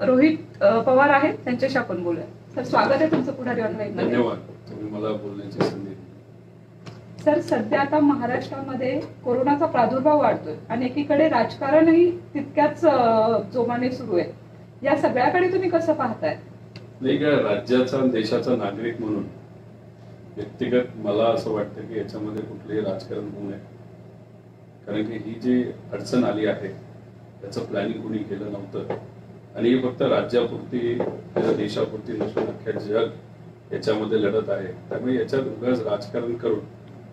रोहित पवार आहेत, त्यांच्याशी आपण बोलूया. सर, स्वागत आहे तुमचं पुढारी ऑनलाईन. धन्यवाद, तुम्ही मला बोलण्याची संधी दिली. सर, सध्या आता महाराष्ट्रामध्ये कोरोनाचा प्रादुर्भाव वाढतोय आणि एकीकडे राजकारणही तितक्याच जोमाने सुरू आहे. या सगळ्याकडे तुम्ही कसं पाहताय? नाही का, राज्याचा देशाचा नागरिक म्हणून व्यक्तिगत मला असं वाटतं की याच्यामध्ये कुठलंही राजकारण होऊ नये. कारण की ही जी अडचण आली आहे त्याचं प्लॅनिंग कोणी केलं नव्हतं आणि हे फक्त राज्यापुरती देशापुरती नसून अख्ख्या जग याच्यामध्ये लढत आहे. त्यामुळे याच्यात उगाच राजकारण करून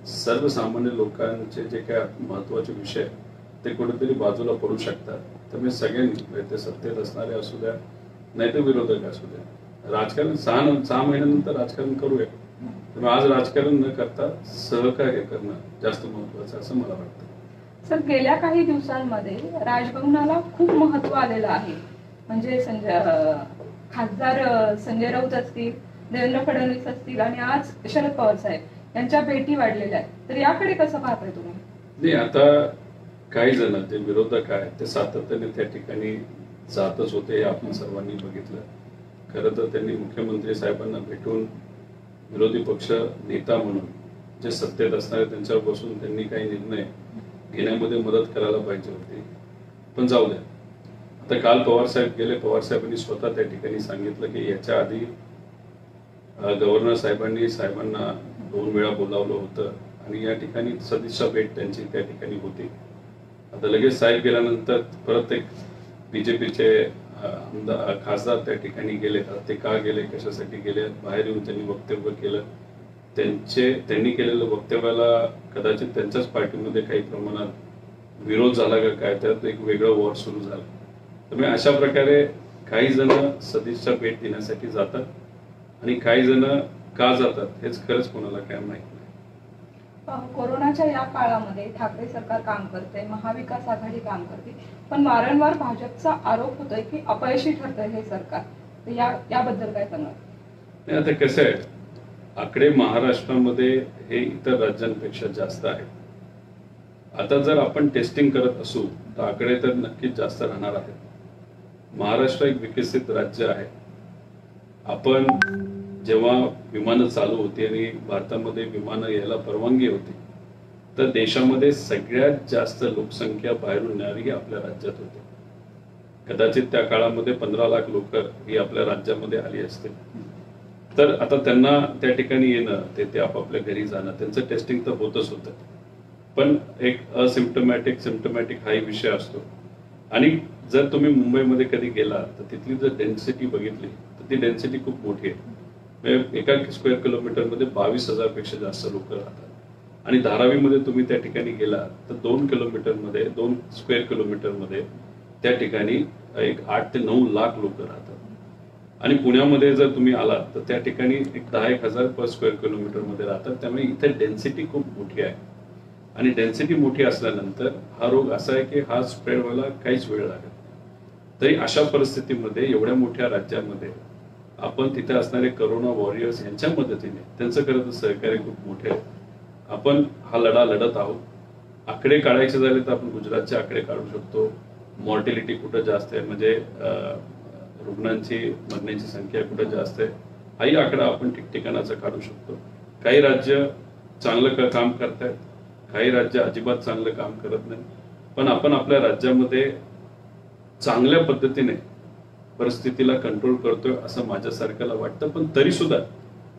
सर्वसामान्य लोकांचे जे काय महत्वाचे विषय ते कुठेतरी बाजूला पडू शकतात. त्यामुळे सगळ्यांनी, ते सत्तेत असणारे असू द्या नाही तर विरोधक असू द्या, राजकारण 6 महिन्यानंतर राजकारण करूया. त्यामुळे आज राजकारण न करता सहकार्य करणं जास्त महत्वाचं असं मला वाटतं. सर, गेल्या काही दिवसांमध्ये राजभवनाला खूप महत्व आलेलं आहे. म्हणजे खासदार संजय राऊत असतील, देवेंद्र फडणवीस असतील आणि आज शरद पवार साहेब यांच्या भेटी वाढलेल्या आहेत. तर याकडे कसं पाहताय तुम्ही? नाही, आता काही जण ते विरोधक आहेत ते सातत्याने त्या ठिकाणी जातच होते, हे आपण सर्वांनी बघितलं. खरं तर त्यांनी मुख्यमंत्री साहेबांना भेटून विरोधी पक्ष नेता म्हणून जे सत्तेत असणारे त्यांच्यावर बसून त्यांनी काही निर्णय घेण्यामध्ये मदत करायला पाहिजे होती. पण जाऊ द्या. आता काल पवार साहेब गेले. पवार साहेबांनी स्वतः त्या ठिकाणी सांगितलं की याच्या आधी गव्हर्नर साहेबांना 2 वेळा बोलावलं होतं आणि या ठिकाणी सदिच्छा भेट त्यांची त्या ठिकाणी होती. आता लगेच साहेब गेल्यानंतर परत एक बीजेपीचे खासदार त्या ठिकाणी गेले. ते का गेले, कशासाठी गेले, बाहेर येऊन त्यांनी वक्तव्य केलं. त्यांनी केलेल्या वक्तव्याला कदाचित त्यांच्याच पार्टीमध्ये काही प्रमाणात विरोध झाला का काय, त्यात एक वेगळं वॉर सुरू झालं. त्यामुळे अशा प्रकारे काही जण सदिच्छा भेट देण्यासाठी जातात आणि काही जण का जातात हेच खरंच कोणाला काय माहित नाही. कोरोनाच्या या काळामध्ये ठाकरे सरकार काम करते, महाविकास आघाडी काम करते, पण वारंवार भाजपचा आरोप होतोय की अपयशी ठरतंय हे सरकार. तर याबद्दल काय सांगणार? आता कसं आहे, आकडे महाराष्ट्रामध्ये हे इतर राज्यांपेक्षा जास्त आहेत. आता जर आपण टेस्टिंग करत असू तर आकडे तर नक्कीच जास्त राहणार आहेत. महाराष्ट्र एक विकसित राज्य आहे. आपण जेव्हा विमानं चालू होती आणि भारतामध्ये विमानं यायला परवानगी होती तर देशामध्ये सगळ्यात जास्त लोकसंख्या बाहेरून येणारी आपल्या राज्यात होती. कदाचित त्या काळामध्ये 15 लाख लोक ही आपल्या राज्यामध्ये आली असतील. तर आता त्यांना त्या ठिकाणी येणं, ते आपापल्या घरी जाणं, त्यांचं टेस्टिंग तर होतच होतं. पण एक सिम्पटमॅटिक हाही विषय असतो. आणि जर तुम्ही मुंबईमध्ये कधी गेला तर तिथली जर डेन्सिटी बघितली तर ती डेन्सिटी खूप मोठी आहे. एका स्क्वेअर किलोमीटरमध्ये 22,000 पेक्षा जास्त लोक राहतात. आणि धारावीमध्ये तुम्ही त्या ठिकाणी गेला तर 2 स्क्वेअर किलोमीटरमध्ये त्या ठिकाणी एक 8 ते 9 लाख लोक राहतात. आणि पुण्यामध्ये जर तुम्ही आलात तर त्या ठिकाणी एक 10,000 पर स्क्वेअर किलोमीटर मध्ये राहतात. त्यामुळे इथे डेन्सिटी खूप मोठी आहे. आणि डेन्सिटी मोठी असल्यानंतर हा रोग असा आहे की हा स्प्रेड व्हायला काहीच वेळ लागत. तरी अशा परिस्थितीमध्ये एवढ्या मोठ्या राज्यामध्ये आपण तिथे असणारे करोना वॉरियर्स यांच्या मदतीने, त्यांचं खरं तर सहकार्य खूप मोठे आहे. आपण हा लढा लढत आहोत. आकडे काढायचे झाले तर आपण गुजरातचे आकडे काढू शकतो. मॉर्टिलिटी कुठं जास्त आहे, म्हणजे रुग्णांची मरण्याची संख्या कुठं जास्त आहे, हाही आकडा आपण ठिकठिकाणाचा काढू शकतो. काही राज्य चांगलं काम करतायत, काही राज्य अजिबात चांगलं काम करत नाही. पण आपण आपल्या राज्यामध्ये चांगल्या पद्धतीने परिस्थितीला कंट्रोल करतोय असं माझ्यासारख्याला वाटतं. पण तरी सुद्धा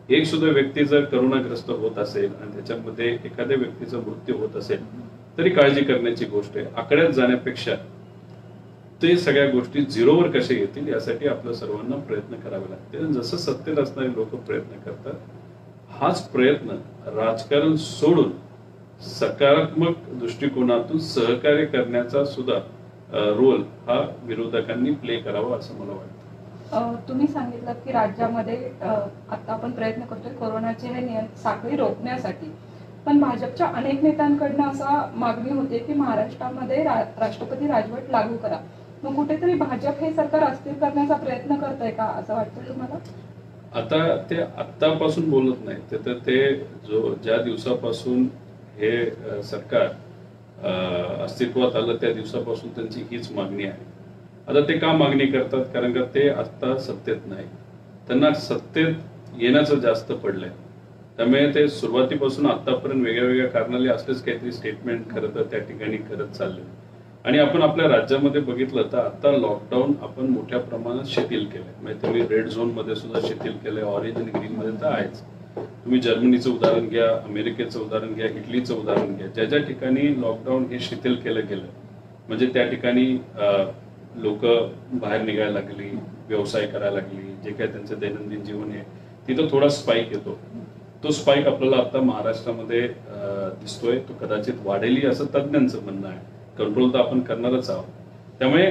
एक सुद्धा व्यक्ती जर करोनाग्रस्त होत असेल आणि त्याच्यामध्ये एखाद्या व्यक्तीचा मृत्यू होत असेल तरी काळजी करण्याची गोष्ट आहे. आकड्यात जाण्यापेक्षा ते सगळ्या गोष्टी झिरोवर कसे येतील यासाठी आपल्या सर्वांना प्रयत्न करावे लागतील. जसं सत्तेत असणारे लोक प्रयत्न करतात, हाच प्रयत्न राजकारण सोडून सकारात्मक दृष्टिकोनातून सहकार्य करण्याचा सुद्धा रोल हा विरोधकांनी प्ले करावा असं मला वाटतं. तुम्ही सांगितलं की राज्यामध्ये आता आपण प्रयत्न करतोय कोरोनाची साखळी रोखण्यासाठी, पण भाजपच्या अनेक नेत्यांकडनं असा मागणी होते की महाराष्ट्रामध्ये राष्ट्रपती राजवट लागू करा. मग कुठेतरी भाजप हे सरकार अस्थिर करण्याचा प्रयत्न करतंय का असं वाटतं तुम्हाला? आता ते आत्तापासून बोलत नाही, तर ते ज्या दिवसापासून हे सरकार अस्तित्वात आलं त्या दिवसापासून त्यांची हीच मागणी आहे. आता ते का मागणी करतात? कारण का ते आता सत्तेत नाही, त्यांना सत्तेत येण्याचं जास्त पडलंय. त्यामुळे ते सुरुवातीपासून आतापर्यंत वेगळ्या वेगळ्या कारणाने असलेच काहीतरी स्टेटमेंट खरं तर त्या ठिकाणी करत चालले. आणि आपण आपल्या राज्यामध्ये बघितलं तर आता लॉकडाऊन आपण मोठ्या प्रमाणात शिथिल केलंय. म्हणजे तुम्ही रेड झोन मध्ये सुद्धा शिथिल केलंय, ऑरेंज आणि ग्रीन मध्ये तर आहेच. तुम्ही जर्मनीचं उदाहरण घ्या, अमेरिकेचं उदाहरण घ्या, इटलीचं उदाहरण घ्या. ज्या ज्या ठिकाणी लॉकडाऊन हे शिथिल केलं गेलं, म्हणजे त्या ठिकाणी लोक बाहेर निघायला लागली, व्यवसाय करायला लागली, जे काय त्यांचं दैनंदिन जीवन आहे तिथं थोडा स्पाइक येतो. तो स्पाइक आपल्याला आता महाराष्ट्रामध्ये दिसतोय. तो कदाचित वाढेल असं तज्ज्ञांचं म्हणणं आहे. कंट्रोल तर आपण करणारच आहोत. त्यामुळे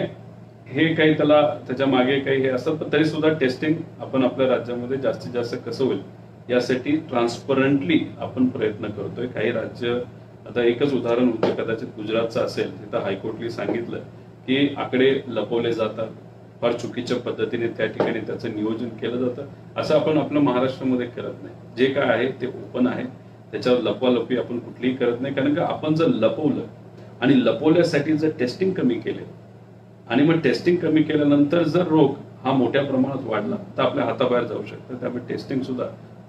हे काही त्याच्या मागे काही हे असतं, पण तरी सुद्धा टेस्टिंग आपण आपल्या राज्यामध्ये जास्तीत जास्त कसं होईल यासाठी ट्रान्सपरंटली आपण प्रयत्न करतोय. काही राज्य, आता एकच उदाहरण होतं, कदाचित गुजरातचं असेल, तिथं हायकोर्टने सांगितलं की आकडे लपवले जातात, फार चुकीच्या पद्धतीने त्या ठिकाणी त्याचं नियोजन केलं जातं. असं आपण आपल्या महाराष्ट्रामध्ये करत नाही. जे काय आहे ते ओपन आहे, त्याच्यावर लपवालपी आपण कुठलीही करत नाही. कारण का आपण जर लपवलं आणि लपवल्यासाठी जर टेस्टिंग कमी केले आणि मग टेस्टिंग कमी केल्यानंतर जर रोग हा मोठ्या प्रमाणात वाढला तर आपल्या हाताबाहेर जाऊ शकतं. त्यामुळे टेस्टिंग सुद्धा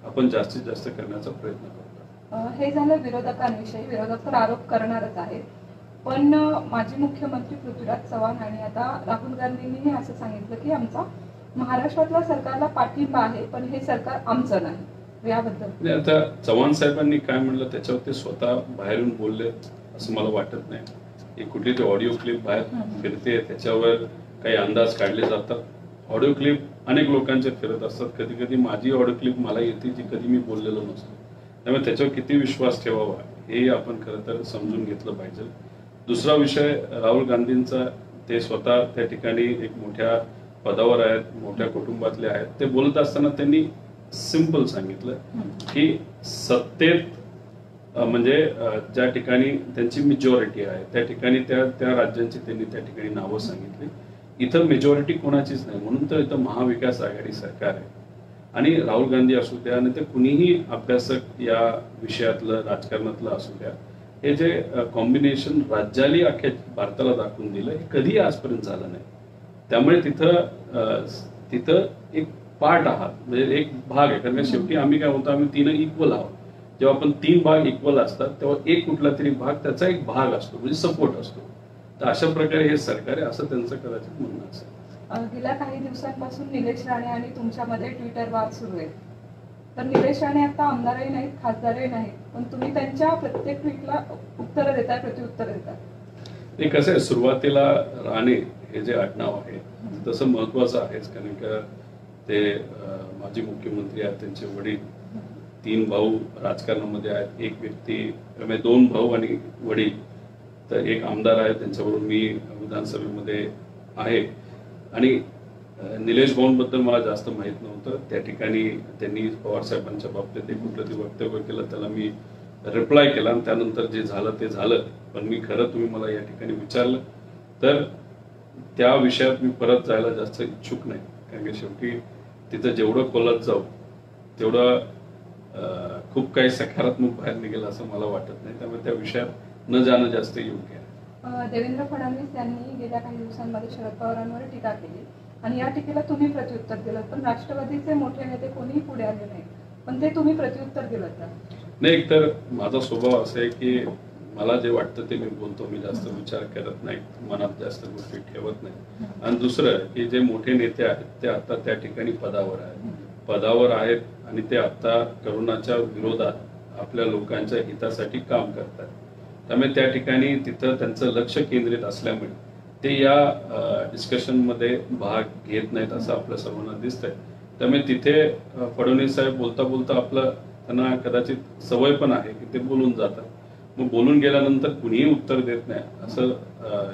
आपण जास्तीत जास्त करण्याचा प्रयत्न करतो. हे झालं विरोधकांविषयी. विरोधक तर आरोप करणारच आहेत, पण माजी मुख्यमंत्री पृथ्वीराज चव्हाण आणि आता राहुल गांधींनीही असं सांगितलं की आमचा महाराष्ट्रातल्या सरकारला पाठिंबा आहे, पण हे सरकार आमचं नाही. याबद्दल आता चव्हाण साहेबांनी काय म्हणलं त्याच्यावर ते स्वतः बाहेरून बोलले असं मला वाटत नाही. ही कुठली ती ऑडिओ क्लिप बाहेर फिरते, त्याच्यावर काही अंदाज काढले जातात. ऑडिओ क्लिप अनेक लोकांचे फिरत असतात. कधी कधी माझी ऑडिओ क्लिप मला येते जी कधी मी बोललेलो नसतो. त्यामुळे त्याच्यावर किती विश्वास ठेवावा हे आपण खरं तर समजून घेतलं पाहिजे. दुसरा विषय राहुल गांधींचा, ते स्वतः त्या ठिकाणी एक मोठ्या पदावर आहेत, मोठ्या कुटुंबातले आहेत. ते बोलत असताना त्यांनी सिंपल सांगितलं की सत्तेत म्हणजे ज्या ठिकाणी त्यांची मेजॉरिटी आहे त्या ठिकाणी त्या राज्यांची त्यांनी त्या ठिकाणी नावं सांगितली. इथं मेजॉरिटी कोणाचीच नाही, म्हणून तर इथं महाविकास आघाडी सरकार आहे. आणि राहुल गांधी असू द्या आणि ते कुणीही अभ्यासक या विषयातलं राजकारणातलं असू द्या, हे जे कॉम्बिनेशन राज्याली अख्ख्या भारताला दाखवून दिलं हे कधी आजपर्यंत झालं नाही. त्यामुळे तिथं एक पार्ट आहात, म्हणजे एक भाग आहे. कारण शेवटी आम्ही काय होतो, आम्ही तीन इक्वल आहोत. जेव्हा आपण तीन भाग इक्वल असतात तेव्हा एक कुठला तरी भाग त्याचा एक भाग असतो, म्हणजे सपोर्ट असतो. तर अशा प्रकारे हे सरकार आहे असं त्यांचं कदाचित म्हणणं असेल. गेल्या काही दिवसांपासून निलेश राणे आणि तुमच्यामध्ये ट्विटर वाद सुरू आहे. तर निलेश राणे आता आमदारही नाहीत, खासदारही नाहीत, पण तुम्ही त्यांच्या प्रत्येक ट्विटला उत्तरं देताय, प्रत्युत्तर देताय. ते कसं आहे, सुरुवातीला राणे हे जे आडनाव आहे तसं महत्वाचं आहेच. कारण का ते माजी मुख्यमंत्री आहेत, त्यांचे वडील, 3 भाऊ राजकारणामध्ये आहेत. एक व्यक्ती म्हणजे 2 भाऊ आणि वडील, तर एक आमदार आहे, त्यांच्याबरोबर मी विधानसभेमध्ये आहे. आणि निलेश भाऊंबद्दल मला जास्त माहित नव्हतं. त्या ठिकाणी त्यांनी पवार साहेबांच्या बाबतीत एक कुठलं ते वक्तव्य केलं, त्याला मी रिप्लाय केला आणि त्यानंतर जे झालं ते झालं. पण मी खरं तुम्ही मला या ठिकाणी विचारलं तर त्या विषयात मी परत जायला जास्त इच्छुक नाही. कारण की शेवटी तिथं जेवढं खोलात जाऊ तेवढं खूप काही सकारात्मक बाहेर निघेल असं मला वाटत नाही. त्यामुळे त्या विषयात न जाणं जास्त योग्य आहे. देवेंद्र फडणवीस यांनी गेल्या काही दिवसांमध्ये शरद पवारांवर टीका केली आणि या टीकेला तुम्ही प्रत्युत्तर दिलं, पण राष्ट्रवादीचे मोठे नेते कोणीही पुढे आले नाही, पण ते तुम्ही प्रत्युत्तर दिलं. नाही, एकतर माझा स्वभाव असा आहे की मला जे वाटतं ते मी बोलतो. मी जास्त विचार करत नाही, मनात जास्त गोष्टी ठेवत नाही. आणि दुसरं की जे मोठे नेते आहेत ते आता त्या ठिकाणी पदावर आहेत आणि ते आता करोनाच्या विरोधात आपल्या लोकांच्या हितासाठी काम करतात. त्यामुळे त्या ठिकाणी तिथं त्यांचं लक्ष केंद्रित असल्यामुळे ते या डिस्कशनमध्ये भाग घेत नाहीत असं आपल्या सर्वांना दिसतंय. त्यामुळे तिथे फडणवीस साहेब बोलता बोलता त्यांना कदाचित सवय पण आहे की ते बोलून जातात. मग बोलून गेल्यानंतर कुणीही उत्तर देत नाही असं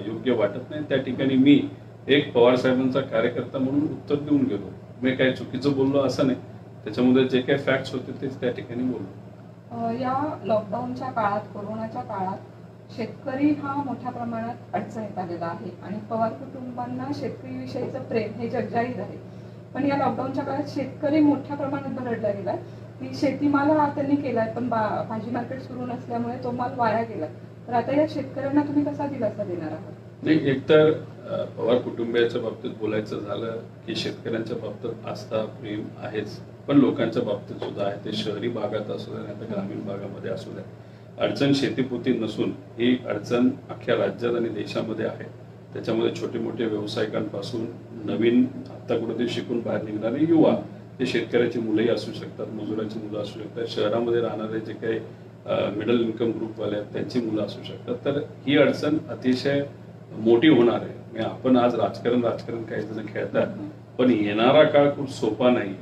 योग्य वाटत नाही. त्या ठिकाणी मी एक पवार साहेबांचा कार्यकर्ता म्हणून उत्तर देऊन गेलो. मी काही चुकीचं बोललो असं नाही, त्याच्यामध्ये जे काही फॅक्ट्स होते तेच त्या ठिकाणी बोललो. या लॉकडाऊनच्या काळात, कोरोनाच्या काळात शेतकरी हा मोठ्या प्रमाणात अडचणीत आलेला आहे आणि पवार कुटुंबांना शेतकरीविषयीचं प्रेम हे जगजाहीर आहे. पण या लॉकडाऊनच्या काळात शेतकरी मोठ्या प्रमाणात भरडला गेलाय. की शेतीमाल हा त्यांनी केलाय, पण भाजी मार्केट सुरू नसल्यामुळे तो माल वाया गेला. तर आता या शेतकऱ्यांना तुम्ही कसा दिलासा देणार आहात? नाही, एकतर पवार कुटुंबियाच्या बाबतीत बोलायचं झालं की शेतकऱ्यांच्या बाबतीत आस्था प्रेम आहेच, पण लोकांच्या बाबतीत सुद्धा आहे. ते शहरी भागात असू द्या नाही तर ग्रामीण भागामध्ये असू द्या, अडचण शेतीपुरती नसून ही अडचण अख्ख्या राज्यात आणि देशामध्ये आहे. त्याच्यामध्ये छोटे मोठे व्यावसायिकांपासून नवीन आत्ता कुठेतरी शिकून बाहेर निघणारे युवा, ते शेतकऱ्याची मुलंही असू शकतात, मजुरांची मुलं असू शकतात, शहरामध्ये राहणारे जे काही मिडल इन्कम ग्रुपवाले आहेत त्यांची मुलं असू शकतात. तर ही अडचण अतिशय मोठी होणार आहे. म्हणजे आपण आज राजकारण काही जण खेळतात, पण येणारा काळ खूप सोपा नाही.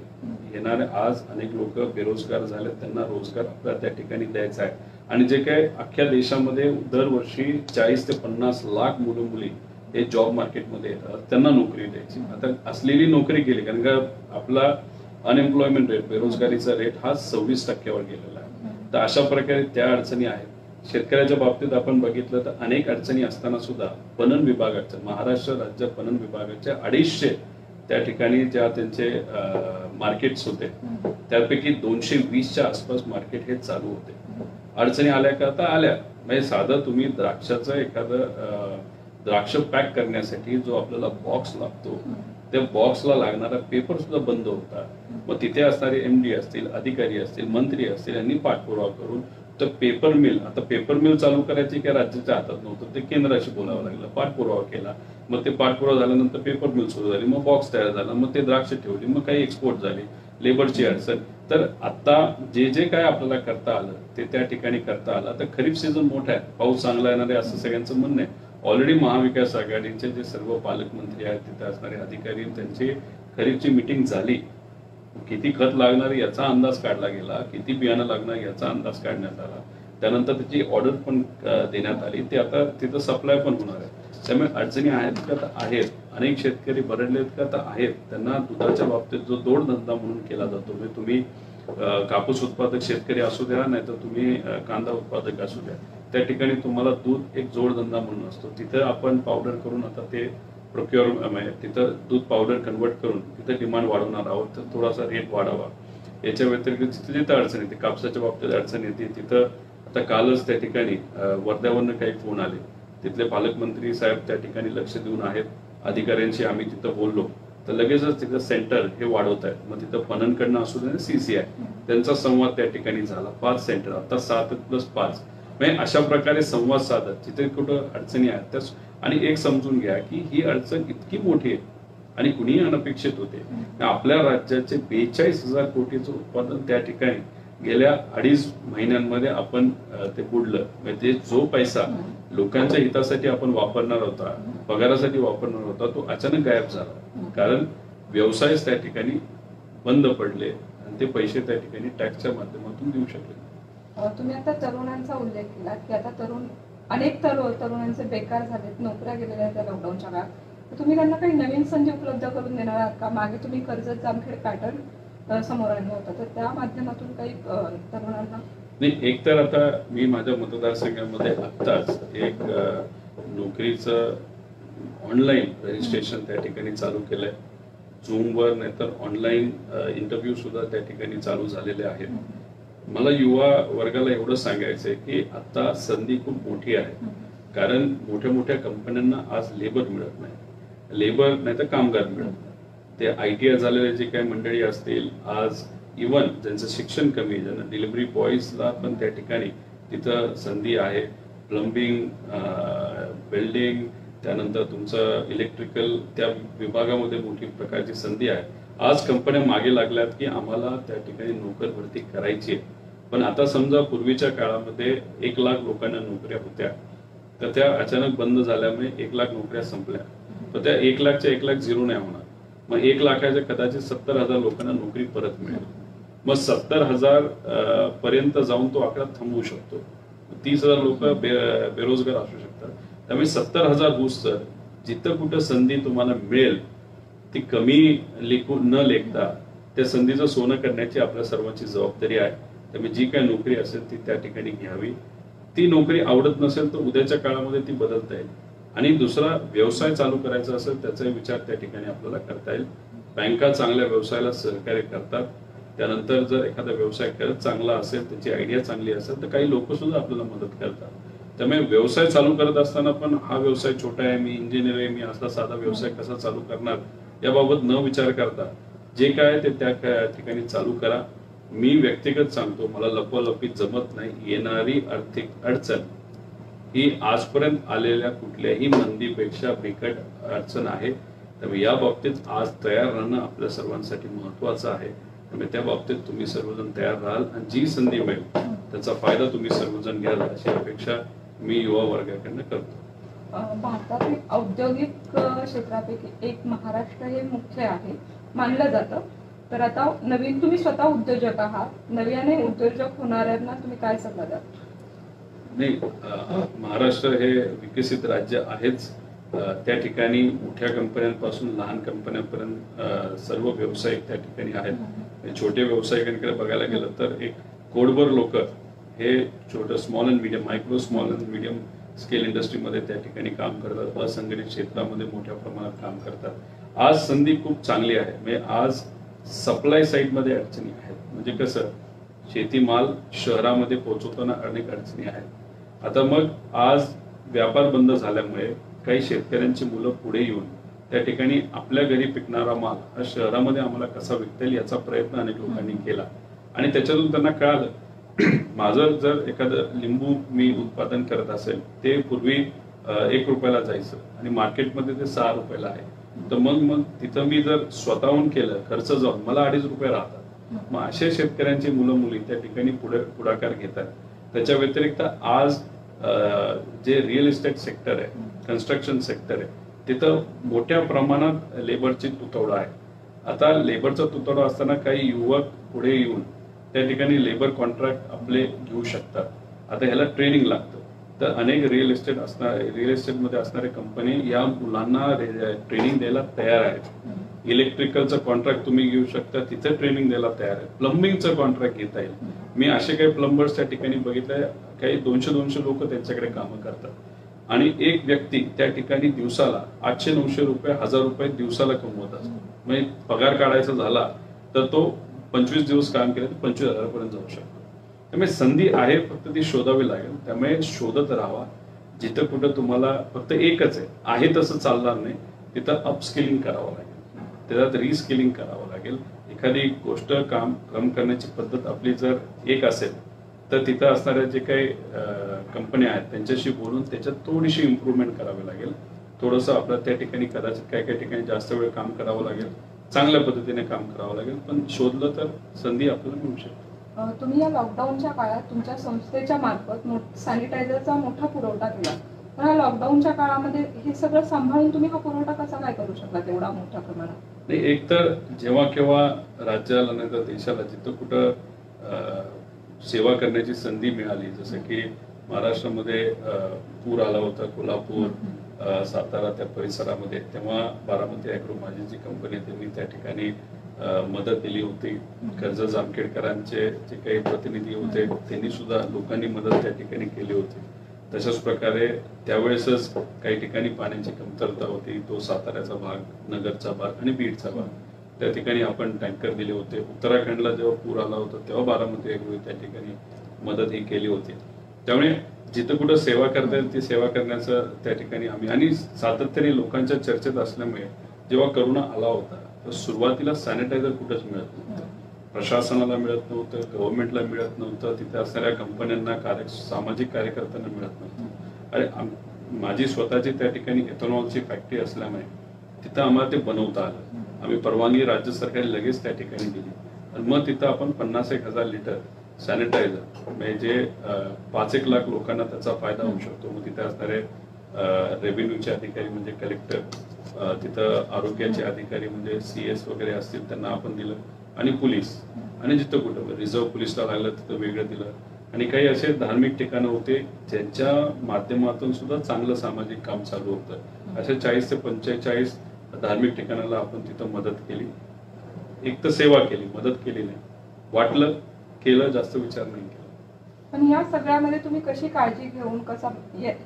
येणारे आज अनेक लोक बेरोजगार झाले, त्यांना रोजगार आपल्याला त्या ठिकाणी द्यायचा आहे. आणि जे काय अख्ख्या देशामध्ये दरवर्षी 40 ते 50 लाख मुलं मुली हे जॉब मार्केटमध्ये येतात, त्यांना नोकरी द्यायची. आता असलेली नोकरी गेली, कारण का आपला अनएम्प्लॉयमेंट रेट, बेरोजगारीचा रेट हा 26% गेलेला आहे. तर अशा प्रकारे त्या अडचणी आहेत. शेतकऱ्याच्या बाबतीत आपण बघितलं तर अनेक अडचणी असताना सुद्धा पणन विभागाच्या, महाराष्ट्र राज्य पणन विभागाच्या 250 त्या ठिकाणी ज्या त्यांचे मार्केट्स होते, त्यापैकी 220च्या आसपास मार्केट हे चालू होते. अडचणी आल्या का? आता आल्या. म्हणजे साधं तुम्ही द्राक्षाचं एखादं द्राक्ष पॅक करण्यासाठी जो आपल्याला बॉक्स लागतो, त्या बॉक्सला लागणारा पेपर सुद्धा बंद होता. मग तिथे असणारे MD असतील, अधिकारी असतील, मंत्री असतील, यांनी पाठपुरावा करून तर पेपर मिल, आता पेपर मिल चालू करायची काय राज्याच्या हातात नव्हतं, ते केंद्राशी बोलावं लागलं, पाठपुरावा केला. मग ते पाठपुरावा झाल्यानंतर पेपर मिल सुरू झाली, मग बॉक्स तयार झाला, मग ते द्राक्ष ठेवली, मग काही एक्सपोर्ट झाली, लेबरची अडचण. तर आता जे काय आपल्याला करता आलं ते त्या ठिकाणी करता आलं. आता खरीप सीझन मोठा आहे, पाऊस चांगला येणार आहे असं सगळ्यांचं म्हणणं आहे. ऑलरेडी महाविकास आघाडीचे जे सर्व पालकमंत्री आहेत, तिथे असणारे अधिकारी, त्यांची खरीपची मिटिंग झाली. किती खत लागणार याचा अंदाज काढला गेला, किती बियाणं लागणार याचा अंदाज काढण्यात आला. त्यानंतर त्याची ऑर्डर पण देण्यात आली. ते आता तिथं सप्लाय पण होणार आहे. त्यामुळे अडचणी आहेत का? तर आहेत. अनेक शेतकरी बरडलेत का? तर आहेत. त्यांना दुधाच्या बाबतीत जो जोडधंदा म्हणून केला जातो, म्हणजे तुम्ही कापूस उत्पादक शेतकरी असू द्या नाही तर तुम्ही कांदा उत्पादक असू द्या, त्या ठिकाणी तुम्हाला दूध एक जोडधंदा म्हणून असतो. तिथं आपण पावडर करून आता ते प्रोक्युअर, तिथं दूध पावडर कन्वर्ट करून तिथं डिमांड वाढवणार आहोत, तर थोडासा रेट वाढावा. याच्या व्यतिरिक्त तिथं अडचण येते, कापसाच्या बाबतीत अडचण येते. तिथं आता कालच त्या ठिकाणी वर्ध्यावरनं काही फोन आले, तिथले पालकमंत्री साहेब त्या ठिकाणी लक्ष देऊन आहेत. अधिकाऱ्यांशी आम्ही तिथं बोललो तर लगेचच तिथं सेंटर हे वाढवत आहेत. मग तिथं पणनकडनं असू दे, CCI त्यांचा संवाद त्या ठिकाणी झाला. 5 सेंटर, आता 7+5, म्हणजे अशा प्रकारे संवाद साधत जिथे कुठं अडचणी आहेत त्या. आणि एक समजून घ्या की ही अडचण इतकी मोठी आहे आणि कुणीही अनपेक्षित होते. आपल्या राज्याचे 42,000 कोटीचं उत्पादन त्या ठिकाणी गेल्या 2.5 महिन्यांमध्ये आपण ते बुडलं. म्हणजे जो पैसा लोकांच्या हितासाठी आपण वापरणार होता, पगारासाठी वापरणार होता, तो अचानक गायब झाला. कारण व्यवसायच त्या ठिकाणी बंद पडले आणि ते पैसे त्या ठिकाणी टॅक्सच्या माध्यमातून देऊ शकले. तुम्ही आता तरुणांचा उल्लेख केला की आता अनेक तरुणांचे बेकार झालेत, नोकऱ्या गेलेल्या त्या लॉकडाऊनच्या काळात. तर तुम्ही त्यांना काही नवीन संधी उपलब्ध करून देणार आहात का? मागे तुम्ही कर्जत जामखेड पॅटर्न समोर आणलं होतं, तर त्या माध्यमातून काही तरुणांना नाही. एक तर आता मी माझ्या मतदारसंघामध्ये आत्ताच एक नोकरीचं ऑनलाईन रजिस्ट्रेशन त्या ठिकाणी चालू केलंय. झूमवर नाहीतर ऑनलाईन इंटरव्ह्यू सुद्धा त्या ठिकाणी चालू झालेले आहेत. मला युवा वर्गाला एवढं सांगायचंय की आता संधी खूप मोठी आहे. कारण मोठ्या मोठ्या कंपन्यांना आज लेबर मिळत नाही, लेबर नाही तर कामगार मिळत नाही. ते ITI झालेले जे काही मंडळी असतील, आज इव्हन ज्यांचं शिक्षण कमी, ज्यांना डिलिव्हरी बॉईजला पण त्या ठिकाणी तिथं संधी आहे. प्लंबिंग, वेल्डिंग, त्यानंतर तुमचं इलेक्ट्रिकल, त्या विभागामध्ये मोठी प्रकारची संधी आहे. आज कंपन्या मागे लागल्यात की आम्हाला त्या ठिकाणी नोकर भरती करायची आहे. पण आता समजा पूर्वीच्या काळामध्ये 1 लाख लोकांना नोकऱ्या होत्या, तर त्या अचानक बंद झाल्यामुळे 1 लाख नोकऱ्या संपल्या. तर त्या 1 लाखच्या 1 लाख झिरो नाही होणार. मग 1 लाखाच्या कदाचित 70,000 लोकांना नोकरी परत मिळेल. मग 70,000 पर्यंत जाऊन तो आकडा थांबवू शकतो. 30,000 लोक बेरोजगार असू शकतात. त्यामुळे 70,000 बूस्टर जिथं कुठं संधी तुम्हाला मिळेल ती कमी न लेखता त्या संधीचं सोनं करण्याची आपल्या सर्वांची जबाबदारी आहे. त्यामुळे जी काही नोकरी असेल ती त्या ठिकाणी घ्यावी. ती नोकरी आवडत नसेल तर उद्याच्या काळामध्ये ती बदलता येईल. आणि दुसरा व्यवसाय चालू करायचा असेल त्याचा विचार त्या ठिकाणी आपल्याला करता येईल. बँका चांगल्या व्यवसायाला सहकार्य करतात. त्यानंतर जर एखादा व्यवसाय खरंच चांगला असेल, त्याची आयडिया चांगली असेल तर काही लोक सुद्धा आपल्याला मदत करतात. त्यामुळे व्यवसाय चालू करत असताना पण हा व्यवसाय छोटा आहे, मी इंजिनियर आहे, मी असा साधा व्यवसाय कसा चालू करणार याबाबत न विचार करता जे काय आहे ते त्या ठिकाणी चालू करा. मी व्यक्तिगत सांगतो, मला लपवालपी जमत नाही. येणारी आर्थिक अडचण ही आजपर्यंत आलेल्या कुठल्याही मंदीपेक्षा बिकट अडचण आहे. त्यामुळे या बाबतीत आज तयार राहणं आपल्या सर्वांसाठी महत्वाचं आहे. त्यामुळे त्या बाबतीत तुम्ही सर्वजण तयार राहाल आणि जी संधी मिळेल त्याचा फायदा तुम्ही सर्वजण घ्याल अशी अपेक्षा मी युवा वर्गाकडनं करतो. भारतातील औद्योगिक क्षेत्रापैकी एक महाराष्ट्र हे मुख्य आहे मानलं जातं. तर आता नवीन तुम्ही स्वतः उद्योजक आहात, नव्याने उद्योजक होणाऱ्यांना तुम्ही काय सल्ला द्याल? नाही, महाराष्ट्र हे विकसित राज्य आहेच. त्या ठिकाणी मोठ्या कंपन्यांपासून लहान कंपन्यांपर्यंत सर्व व्यावसायिक त्या ठिकाणी आहेत. छोटे व्यावसायिकांकडे बघायला गेलं तर एक कोडभर लोक हे छोटं small and medium, micro small and medium scale इंडस्ट्रीमध्ये त्या ठिकाणी काम करतात, असंघटित क्षेत्रामध्ये मोठ्या प्रमाणात काम करतात. आज संधी खूप चांगली आहे. म्हणजे आज सप्लाय साईडमध्ये अडचणी आहेत. म्हणजे कसं, शेतीमाल शहरामध्ये पोहोचवताना अनेक अडचणी आहेत. आता मग आज व्यापार बंद झाल्यामुळे काही शेतकऱ्यांची मुलं पुढे येऊन त्या ठिकाणी आपल्या घरी पिकणारा माल हा शहरामध्ये आम्हाला कसा विकता येईल याचा प्रयत्न अनेक लोकांनी केला आणि त्याच्यातून त्यांना कळालं माझं जर एखादं लिंबू मी उत्पादन करत असेल ते पूर्वी 1 रुपयाला जायचं आणि मार्केटमध्ये ते 6 रुपयाला आहे. तर मग तिथं मी जर स्वतःहून केलं खर्च जाऊन मला 2.5 रुपये राहतात. मग अशा शेतकऱ्यांची मुलं मुली त्या ठिकाणी पुढाकार घेतात. त्याच्या व्यतिरिक्त आज जे रिअल इस्टेट सेक्टर आहे, कन्स्ट्रक्शन सेक्टर आहे, तिथं मोठ्या प्रमाणात लेबरची तुटवडा आहे. आता लेबरचा तुटवडा असताना काही युवक पुढे येऊन त्या ठिकाणी लेबर कॉन्ट्रॅक्ट आपले घेऊ शकतात. आता ह्याला ट्रेनिंग लागतं. तर अनेक रिअल इस्टेटमध्ये असणारे कंपनी या मुलांना ट्रेनिंग द्यायला तयार आहेत. इलेक्ट्रिकलचं कॉन्ट्रॅक्ट तुम्ही घेऊ शकता, तिथे ट्रेनिंग द्यायला तयार आहे. प्लंबिंगचं कॉन्ट्रॅक्ट घेता येईल. मी असे काही प्लंबर्स त्या ठिकाणी बघितले, काही 200 लोक त्यांच्याकडे कामं करतात आणि एक व्यक्ती त्या ठिकाणी दिवसाला 800-900 रुपये, 1000 रुपये दिवसाला कमवत असतो. म्हणजे पगार काढायचा झाला तर तो 25 दिवस काम केलं तर 25,000 पर्यंत जाऊ शकतो. त्यामुळे संधी आहे, फक्त ती शोधावी लागेल. त्यामुळे शोधत राहावा. जिथं कुठं तुम्हाला फक्त एकच आहे तसं चालणार नाही, तिथं अपस्किलिंग करावं लागेल, त्याच्यात रिस्किलिंग करावं लागेल. एखादी गोष्ट काम करण्याची पद्धत आपली जर एक असेल तर तिथं असणाऱ्या जे काही कंपन्या आहेत त्यांच्याशी बोलून त्याच्यात थोडीशी इम्प्रूव्हमेंट करावी लागेल. थोडंसं आपलं त्या ठिकाणी कदाचित काही ठिकाणी जास्त वेळ काम करावं लागेल, चांगल्या पद्धतीने काम करावं लागेल, पण शोधलं तर संधी आपल्याला मिळू शकते. तुम्ही या लॉकडाऊनच्या काळात तुमच्या संस्थेच्या मार्फत सॅनिटायझरचा मोठा पुरवठा केला. पण या लॉकडाऊनच्या काळामध्ये हे सगळं सांभाळून तुम्ही हा पुरवठा कसा काय करू शकला तेवढा मोठ्या प्रमाणात? नाही, एक तर जेव्हा केव्हा राज्याला नाही तर देशाला जिथं कुठं सेवा करण्याची संधी मिळाली, जसं की महाराष्ट्रामध्ये पूर आला होता, कोल्हापूर, सातारा त्या परिसरामध्ये, तेव्हा बारामती ॲग्रो माझी जी कंपनी त्यांनी त्या ठिकाणी मदत दिली होती. कर्ज जामखेडकरांचे जे काही प्रतिनिधी होते त्यांनी सुद्धा लोकांनी मदत त्या ठिकाणी केली होती. तशाच प्रकारे त्यावेळेसच काही ठिकाणी पाण्याची कमतरता होती. तो साताऱ्याचा भाग, नगरचा भाग आणि बीडचा भाग, त्या ठिकाणी आपण टँकर दिले होते. उत्तराखंडला जेव्हा पूर आला होता तेव्हा बारामती ॲग्रो त्या ठिकाणी मदत ही केली होती. त्यामुळे जिथं कुठं सेवा करता येईल ती सेवा करण्याचं त्या ठिकाणी आम्ही, आणि सातत्याने लोकांच्या चर्चेत असल्यामुळे जेव्हा करोना आला होता तर सुरुवातीला सॅनिटायझर कुठंच मिळत नव्हतं, प्रशासनाला मिळत नव्हतं, गव्हर्नमेंटला मिळत नव्हतं, तिथे असणाऱ्या कंपन्यांना, सामाजिक कार्यकर्त्यांना मिळत नव्हतं. आणि माझी स्वतःची त्या ठिकाणी एथेनॉलची फॅक्टरी असल्यामुळे तिथं आम्हाला ते बनवता आलं. आम्ही परवानगी राज्य सरकारने लगेच त्या ठिकाणी दिली आणि मग तिथं आपण 50,000 लिटर सॅनिटायझर, म्हणजे जे 5-1 लाख लोकांना त्याचा फायदा होऊ शकतो. मग तिथे असणारे रेव्हेन्यूचे अधिकारी म्हणजे कलेक्टर, तिथं आरोग्याचे अधिकारी म्हणजे CS वगैरे असतील त्यांना आपण दिलं, आणि पोलीस, आणि जिथं कुठं रिझर्व्ह पोलीसला लागलं तिथं वेगळं दिलं. आणि काही असे धार्मिक ठिकाणं होते ज्यांच्या माध्यमातून सुद्धा चांगलं सामाजिक काम चालू होतं. अशा 40 ते 45 धार्मिक ठिकाणाला आपण तिथं मदत केली. एक तर सेवा केली, मदत केली नाही, वाटलं केलं, जास्त विचार नाही केला. पण या सगळ्यामध्ये तुम्ही कशी काळजी घेऊन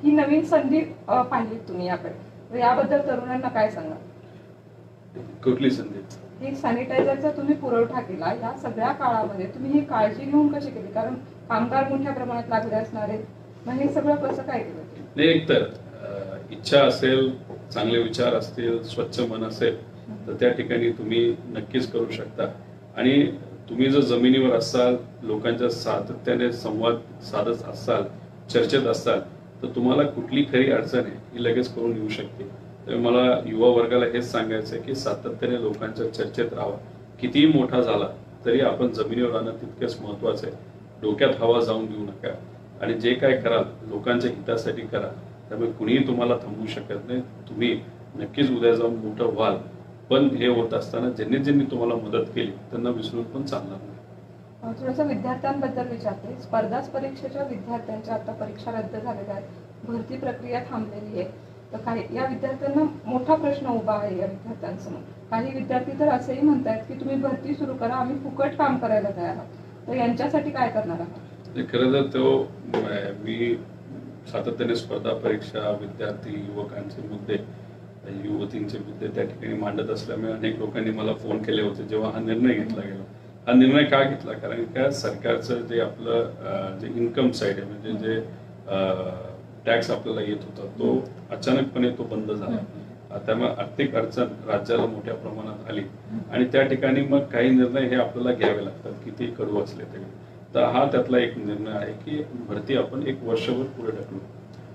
ही नवीन संधी पाहिली तुम्ही याकडे, याबद्दल तरुणांना काय सांगा? कुठली संधी? ही सॅनिटायझरचा तुम्ही पुरवठा केला, या सगळ्या काळामध्ये तुम्ही ही काळजी घेऊन कशी केली? कारण कामगार मोठ्या प्रमाणात लागले असणारे, मग हे सगळं कसं काय केलं? नाही, एकतर इच्छा असेल, चांगले विचार असतील, स्वच्छ मन असेल तर त्या ठिकाणी तुम्ही नक्कीच करू शकता. आणि तुम्ही जर जमिनीवर असाल, लोकांच्या सातत्याने संवाद साधत असाल, चर्चेत असाल, तर तुम्हाला कुठली खरी अडचण आहे ही लगेच करून येऊ शकते. तर मला युवा वर्गाला हेच सांगायचं आहे की सातत्याने लोकांच्या चर्चेत राहावा. कितीही मोठा झाला तरी आपण जमिनीवर राहणं तितकंच महत्वाचं आहे. डोक्यात हवा जाऊन देऊ नका आणि जे काय कराल लोकांच्या हितासाठी करा. त्यामुळे कुणीही तुम्हाला थांबवू शकत नाही. तुम्ही नक्कीच उद्या जाऊन मोठं व्हाल. पण हे होत असताना ज्यांनी तुम्हाला मदत केली त्यांना विसरून पण चालणार नाही. थोडंसं विद्यार्थ्यांबद्दल विचारते. स्पर्धा परीक्षेच्या विद्यार्थ्यांच्या आता परीक्षा रद्द झालेल्या आहेत, भरती प्रक्रिया थांबलेली आहे. तर काही या विद्यार्थ्यांना मोठा प्रश्न उभा आहे या विद्यार्थ्यांसमोर. काही विद्यार्थी तर असेही म्हणतायत की तुम्ही भरती सुरू करा, आम्ही फुकट काम करायला तयार आहोत. तर यांच्यासाठी काय करणार आहात? खरं तर मी सातत्याने स्पर्धा परीक्षा, विद्यार्थी, युवकांचे मुद्दे, युवतींचे मुद्दे त्या ठिकाणी मांडत असल्यामुळे अनेक लोकांनी मला फोन केले होते जेव्हा हा निर्णय घेतला गेला. हा निर्णय का घेतला? कारण का सरकारचं जे आपलं जे इन्कम साईड आहे, म्हणजे जे टॅक्स आपल्याला येत होता तो अचानकपणे तो बंद झाला. त्यामुळे आर्थिक अडचण राज्याला मोठ्या प्रमाणात आली आणि त्या ठिकाणी मग काही निर्णय हे आपल्याला घ्यावे लागतात, किती कडू असले तरी. तर हा त्यातला एक निर्णय आहे की भरती आपण एक वर्षभर पुढे ढकलू.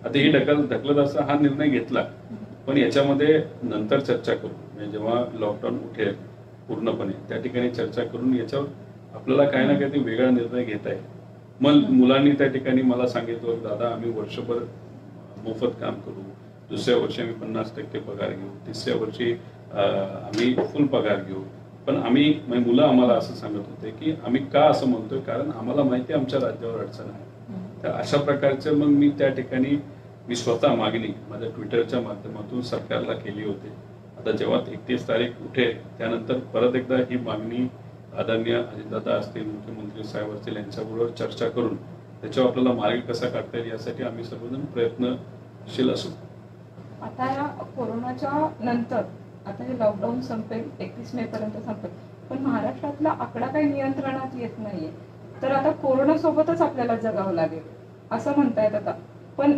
आता ही ढकलत असता हा निर्णय घेतला, पण याच्यामध्ये नंतर चर्चा करू. म्हणजे जेव्हा लॉकडाऊन उठेल पूर्णपणे त्या ठिकाणी चर्चा करून याच्यावर आपल्याला काही ना काही वेगळा निर्णय घेता येईल. मग मुलांनी त्या ठिकाणी मला सांगितलं, दादा आम्ही वर्षभर मोफत काम करू, दुसऱ्या वर्षी आम्ही 50% पगार घेऊ, तिसऱ्या वर्षी आम्ही फुल पगार घेऊ. पण मुलं आम्हाला असं सांगत होते की आम्ही का असं म्हणतोय, कारण आम्हाला माहिती आहे आमच्या राज्यावर अडचण आहे. तर अशा प्रकारचे मग मी स्वतः मागणी माझ्या ट्विटरच्या माध्यमातून सरकारला केली होती. आता जेव्हा 31 तारीख उठेल त्यानंतर परत एकदा ही मागणी आदरणीय अजितदादा असतील, मुख्यमंत्री साहेब असतील यांच्याबरोबर चर्चा करून त्याच्यावर आपल्याला मार्ग कसा काढता येईल यासाठी आम्ही सर्वजण प्रयत्नशील असू. आता या कोरोनाच्या नंतर आता हे लॉकडाऊन संपेल, 31 मे पर्यंत संपेल, पण महाराष्ट्रातला आकडा काही नियंत्रणात येत नाहीये. तर आता कोरोना सोबतच आपल्याला जगावं लागेल असं म्हणतायत आता. पण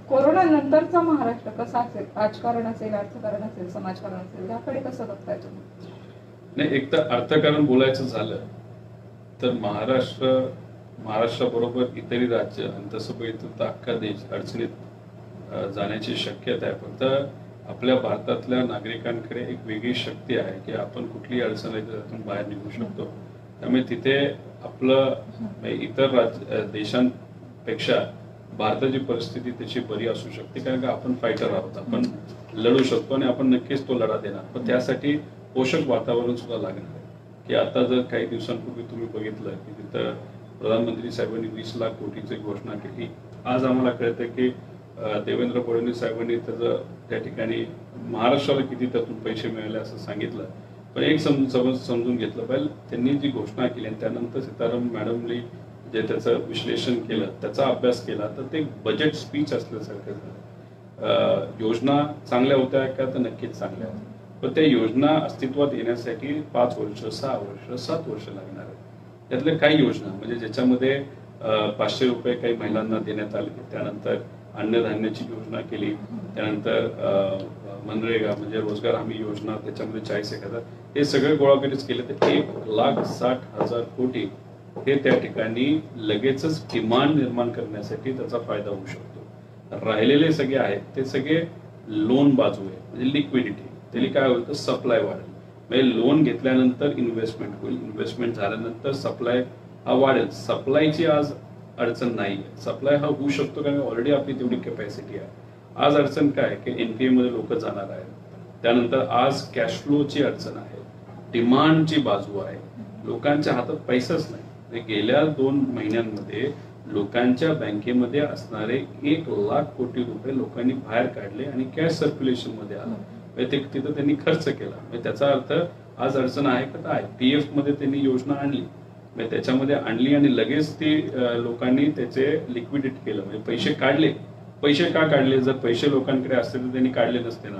कोरोना नंतरचा महाराष्ट्र कसा असेल? राजकारण असेल, अर्थकारण असेल, समाजकारण असेल, याकडे कसं बघताय तुम्ही? नाही, एक तर अर्थकारण बोलायचं झालं तर महाराष्ट्राबरोबर इतरही राज्य आणि तसं बघितलं तर अख्खा देश अडचणीत जाण्याची शक्यता आहे. फक्त आपल्या भारतातल्या नागरिकांकडे एक वेगळी शक्ती आहे की आपण कुठलीही अडचण आहे त्यातून बाहेर निघू शकतो. त्यामुळे तिथे आपलं इतर देशांपेक्षा भारताची परिस्थिती त्याची बरी असू शकते, कारण का आपण फायटर आहोत, आपण लढू शकतो आणि आपण नक्कीच तो लढा देणार. पण त्यासाठी पोषक वातावरण सुद्धा लागणार आहे. की आता जर काही दिवसांपूर्वी तुम्ही बघितलं की तिथं प्रधानमंत्री साहेबांनी 20 लाख कोटीची घोषणा केली. आज आम्हाला कळतं की देवेंद्र फडणवीस साहेबांनी त्याचं त्या ठिकाणी महाराष्ट्राला किती त्यातून पैसे मिळाले असं सांगितलं. पण एक समजून घेतलं पाहिजे, त्यांनी जी घोषणा केली आणि त्यानंतर सीतारामन मॅडमनी जे त्याचं विश्लेषण केलं, त्याचा अभ्यास केला, तर ते बजेट स्पीच असल्यासारखं झालं. योजना चांगल्या होत्या का? तर नक्कीच चांगल्या होत्या. पण त्या योजना अस्तित्वात येण्यासाठी 5 वर्ष, 6 वर्ष, 7 वर्ष लागणार आहेत. त्यातल्या काही योजना म्हणजे ज्याच्यामध्ये 500 रुपये काही महिलांना देण्यात आले, त्यानंतर अन्नधान्याची योजना केली, त्यानंतर मनरेगा म्हणजे रोजगार हमी योजना, त्याच्यामध्ये 40,000, हे सगळे गोळाबेरीज केले तर 1,60,000 कोटी हे त्या ठिकाणी लगेचच डिमांड निर्माण करण्यासाठी त्याचा फायदा होऊ शकतो. राहिलेले सगळे आहेत ते सगळे लोन बाजू आहे, म्हणजे लिक्विडिटी. त्याला काय होतं, सप्लाय वाढेल. म्हणजे लोन घेतल्यानंतर इन्व्हेस्टमेंट होईल, इन्व्हेस्टमेंट झाल्यानंतर सप्लाय हा वाढेल. सप्लायची आज अडचण नाही, सप्लाय हा होऊ शकतो कारण ऑलरेडी आपली तेवढी कॅपॅसिटी आहे. आज अडचण काय की एनपीए मध्ये लोक जाणार आहेत. त्यानंतर आज कॅश फ्लोची अडचण आहे, डिमांडची बाजू आहे, लोकांच्या हातात पैसाच नाही. गेल्या 2 महिन्यांमध्ये लोकांच्या बँकेमध्ये असणारे 1 लाख कोटी रुपये लोकांनी बाहेर काढले आणि कॅश सर्क्युलेशन मध्ये आलं. तिथं त्यांनी खर्च केला. त्याचा अर्थ आज अडचण आहे का? तर आहे. पीएफ मध्ये त्यांनी योजना आणली, त्याच्यामध्ये आणली आणि लगेच ती लोकांनी त्याचे लिक्विडेट केलं, म्हणजे पैसे काढले. पैसे का काढले? जर पैसे लोकांकडे असते तर त्यांनी काढले नसते ना.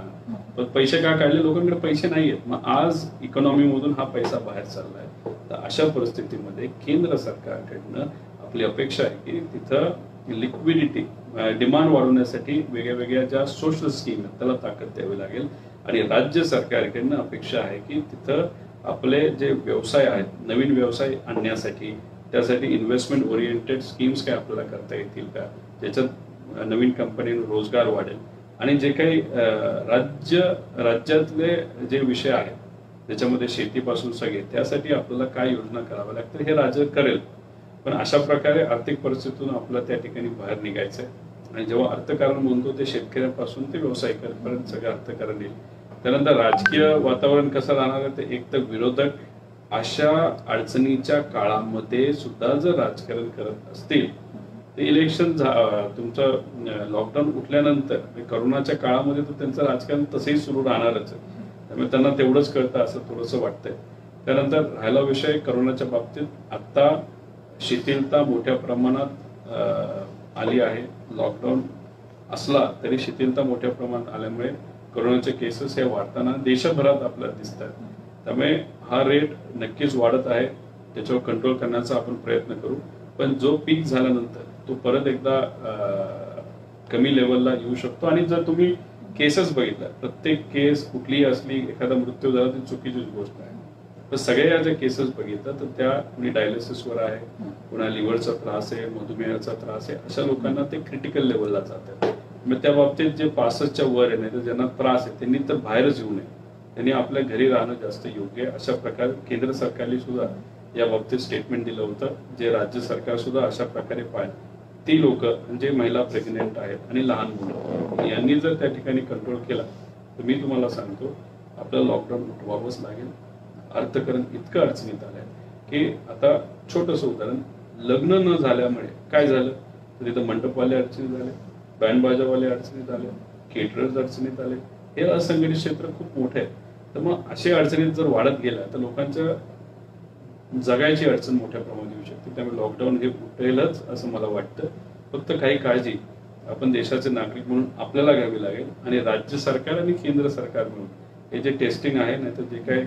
पण पैसे का काढले? लोकांकडे पैसे नाहीयेत. मग आज इकॉनॉमी मधून हा पैसा बाहेर चाललाय. तर अशा परिस्थितीमध्ये केंद्र सरकारकडनं आपली अपेक्षा आहे की तिथं लिक्विडिटी डिमांड वाढवण्यासाठी वेगळ्या वेगळ्या ज्या सोशल स्कीम आहेत त्याला ताकद द्यावी लागेल. आणि राज्य सरकारकडनं अपेक्षा आहे की तिथं आपले जे व्यवसाय आहेत नवीन व्यवसाय आणण्यासाठी त्यासाठी इन्व्हेस्टमेंट ओरिएंटेड स्कीम्स काय आपल्याला करता येतील का, ज्याच्यात नवीन कंपनीवर रोजगार वाढेल. आणि जे काही राज्यातले जे विषय आहेत त्याच्यामध्ये शेतीपासून सगळे त्यासाठी आपल्याला काय योजना कराव्या लागतील हे राज्य करेल. पण अशा प्रकारे आर्थिक परिस्थितीतून आपल्याला त्या ठिकाणी बाहेर निघायचं आहे. आणि जेव्हा अर्थकारण म्हणतो ते शेतकऱ्यांपासून ते व्यावसायिकांपर्यंत सगळं अर्थकारण येईल. त्यानंतर राजकीय वातावरण कसं राहणार आहे ते एक तर विरोधक अशा अडचणीच्या काळामध्ये सुद्धा जर राजकारण करत असतील ते इलेक्शन तुमचं लॉकडाऊन उठल्यानंतर करोनाच्या काळामध्ये तर त्यांचं राजकारण तसंही सुरू राहणारच आहे. त्यामुळे त्यांना तेवढंच कळतं असं थोडंसं वाटतंय. त्यानंतर राहिला विषय करोनाच्या बाबतीत आता शिथिलता मोठ्या प्रमाणात आली आहे. लॉकडाऊन असला तरी शिथिलता मोठ्या प्रमाणात आल्यामुळे करोनाचे केसेस हे वाढताना देशभरात आपल्याला दिसतात. त्यामुळे हा रेट नक्कीच वाढत आहे. त्याच्यावर कंट्रोल करण्याचा आपण प्रयत्न करू. पण जो पीक झाल्यानंतर तो परत एकदा कमी लेवलला येऊ शकतो. आणि जर तुम्ही केसेस बघितल्या प्रत्येक केस कुठलीही असली एखादा मृत्यू झाला ती चुकीचीच गोष्ट आहे. तर सगळ्या ज्या केसेस बघितल्या तर त्या कुणी डायलिसिसवर आहे, कुणा लिव्हरचा त्रास आहे, मधुमेहाचा त्रास आहे, अशा लोकांना ते क्रिटिकल लेवलला जातात. मग त्या बाबतीत जे 65च्या वर आहे नाही तर ज्यांना त्रास आहे त्यांनी तर बाहेरच येऊ नये, त्यांनी आपल्या घरी राहणं जास्त योग्य आहे. अशा प्रकारे केंद्र सरकारने सुद्धा या बाबतीत स्टेटमेंट दिलं होतं, जे राज्य सरकार सुद्धा अशा प्रकारे पाहिजे. ती लोक म्हणजे महिला प्रेग्नेंट आहेत आणि लहान मुलं यांनी जर त्या ठिकाणी कंट्रोल केला तर मी तुम्हाला सांगतो आपल्याला लॉकडाऊन उठवावंच लागेल. अर्थकारण इतकं अडचणीत आलंय की आता छोटंसं उदाहरण, लग्न न झाल्यामुळे काय झालं तर तिथं मंडपवाले अडचणीत आले, बँडबाजावाले अडचणीत आले, केटरर्स अडचणीत आले. हे असंघटित क्षेत्र खूप मोठे आहे. तर मग असे अडचणीत जर वाढत गेल्या तर लोकांच्या जगायची अडचण मोठ्या प्रमाणात येऊ शकते. त्यामुळे लॉकडाऊन हे उठेलच असं मला वाटतं. फक्त काही काळजी आपण देशाचे नागरिक म्हणून आपल्याला घ्यावी लागेल. आणि राज्य सरकार आणि केंद्र सरकार म्हणून हे जे टेस्टिंग आहे नाही तर जे काही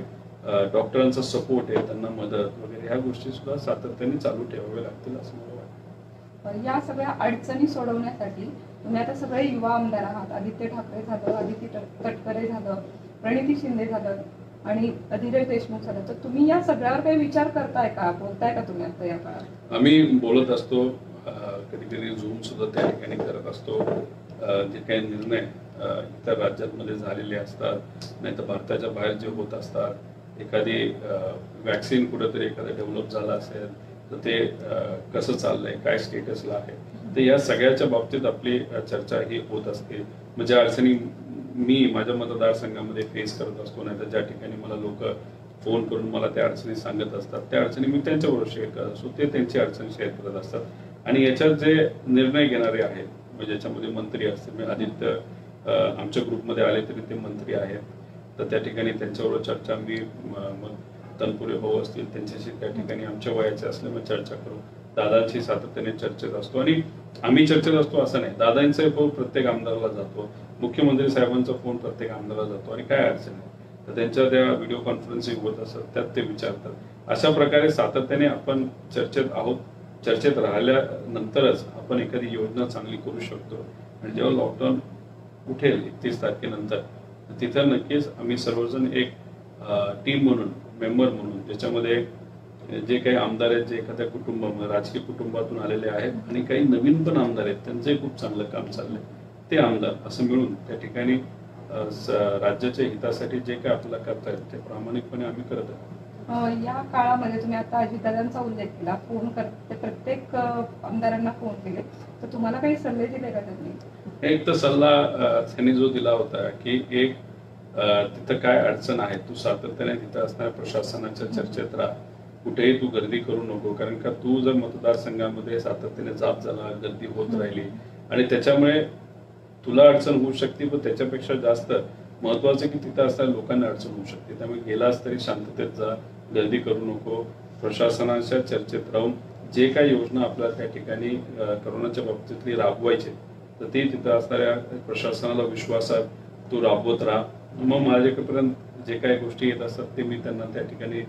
डॉक्टरांचा सपोर्ट आहे त्यांना मदत वगैरे ह्या गोष्टी सुद्धा सातत्याने चालू ठेवाव्या लागतील असं मला वाटतं. या सगळ्या अडचणी सोडवण्यासाठी तुम्ही आता सगळे युवा आमदार आहात. आदित्य ठाकरे झालं, आदिती तटकरे झालं, प्रणिती शिंदे झालं आणि धीरज देशमुख झालं. तर तुम्ही या सगळ्यावर काही विचार करताय का, बोलताय का तुम्ही आता या काळात? आम्ही बोलत असतो, कधी कधी झूम सुद्धा त्या ठिकाणी करत असतो. जे काही निर्णय इतर राज्यांमध्ये झालेले असतात नाही तर भारताच्या बाहेर जे होत असतात, एखादी वॅक्सिन कुठेतरी एखादं डेव्हलप झालं असेल तर ते कसं चाललंय, काय स्टेटसला आहे, तर या सगळ्याच्या बाबतीत आपली चर्चा ही होत असते. म्हणजे अडचणी मी माझ्या मतदारसंघामध्ये फेस करत असतो नाही तर ज्या ठिकाणी मला लोक फोन करून मला त्या अडचणी सांगत असतात त्या अडचणी मी त्यांच्याबरोबर शेअर करत असतो, ते त्यांची अडचणी शेअर करत असतात. आणि याच्यात जे निर्णय घेणारे आहेत म्हणजे याच्यामध्ये मंत्री असतील, म्हणजे आदित्य आमच्या ग्रुपमध्ये आले तरी ते मंत्री आहेत, तर त्या ठिकाणी त्यांच्याबरोबर चर्चा मी मग तनपुरे भाऊ असतील त्यांच्याशी त्या ठिकाणी आमच्या वयाचे असल्यामुळे चर्चा करू. दादांशी सातत्याने चर्चेत असतो आणि आम्ही चर्चेत असतो असं नाही, दादांचा फोन प्रत्येक आमदाराला जातो, मुख्यमंत्री साहेबांचा फोन प्रत्येक आमदाराला जातो आणि काय अडचण आहे तर त्यांच्या त्या व्हिडिओ कॉन्फरन्सिंग होत असतात त्यात ते विचारतात. अशा प्रकारे सातत्याने आपण चर्चेत आहोत. चर्चेत राहिल्यानंतरच आपण एखादी योजना चांगली करू शकतो. आणि जेव्हा लॉकडाऊन उठेल 31 तारखेनंतर तिथं नक्कीच आम्ही सर्वजण एक टीम म्हणून मेंबर म्हणून ज्याच्यामध्ये जे काही आमदार आहेत जे एखाद्या कुटुंबामध्ये राजकीय कुटुंबातून आलेले आहेत आणि काही नवीन पण आमदार आहेत त्यांचंही खूप चांगलं काम चाललंय, ते आमदार असं मिळून त्या ठिकाणी राज्याच्या हितासाठी जे काही आपल्याला करता येईल ते प्रामाणिकपणे आम्ही करत आहोत. या काळामध्ये तुम्ही आता अजितदादांचा उल्लेख केला, फोन करते प्रत्येक आमदारांना फोन केले, तर तुम्हाला काही सल्ले दिले का त्यांनी? एक तर सल्ला त्यांनी जो दिला होता की एक तिथं काय अडचण आहे तू सातत्याने तिथं असणाऱ्या प्रशासनाच्या चर्चेत राहा, कुठेही तू गर्दी करू नको, कारण का तू जर मतदारसंघामध्ये सातत्याने जाप झाला गर्दी होत राहिली आणि त्याच्यामुळे तुला अडचण होऊ शकते पण त्याच्यापेक्षा जास्त महत्वाचं की तिथं असणाऱ्या लोकांना अडचण होऊ शकते. त्यामुळे गेलास तरी शांततेत जा, गर्दी करू नको, प्रशासनाच्या चर्चेत राहून जे काही योजना आपल्याला त्या ठिकाणी करोनाच्या बाबतीतली राबवायची तर ते तिथं असणाऱ्या प्रशासनाला विश्वासात तू राबवत राहा. मग माझ्यापर्यंत जे काही गोष्टी येत असतात ते मी त्यांना त्या ठिकाणी